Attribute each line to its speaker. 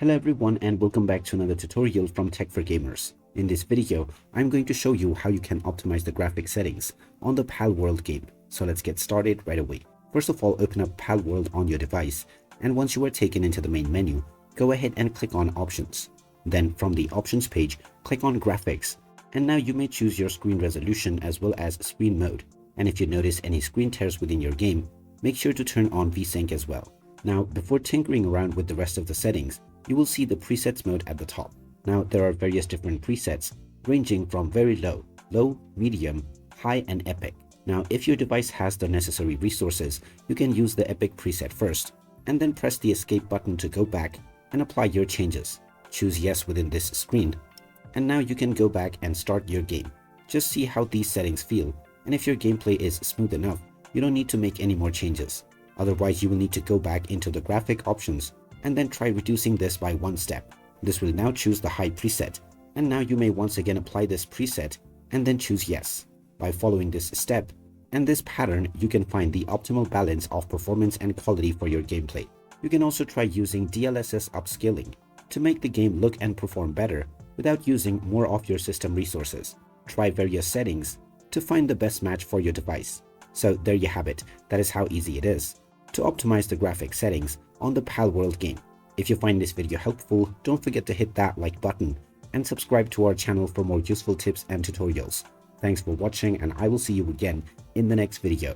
Speaker 1: Hello everyone and welcome back to another tutorial from Tech for Gamers. In this video, I'm going to show you how you can optimize the graphic settings on the Palworld game. So let's get started right away. First of all, open up Palworld on your device, and once you are taken into the main menu, go ahead and click on Options. Then from the Options page, click on Graphics, and now you may choose your screen resolution as well as screen mode. And if you notice any screen tears within your game, make sure to turn on VSync as well. Now, before tinkering around with the rest of the settings, you will see the presets mode at the top. Now, there are various different presets ranging from very low, medium, high, and epic. Now, if your device has the necessary resources, you can use the epic preset first, and then press the escape button to go back and apply your changes. Choose yes within this screen, and now you can go back and start your game. Just see how these settings feel, and if your gameplay is smooth enough, you don't need to make any more changes. Otherwise, you will need to go back into the graphic options and then try reducing this by one step. This will now choose the high preset, and now you may once again apply this preset and then choose yes. By following this step and this pattern, you can find the optimal balance of performance and quality for your gameplay. You can also try using DLSS upscaling to make the game look and perform better without using more of your system resources. Try various settings to find the best match for your device. So there you have it. That is how easy it is to optimize the graphic settings on the Palworld game. If you find this video helpful, don't forget to hit that like button and subscribe to our channel for more useful tips and tutorials. Thanks for watching, and I will see you again in the next video.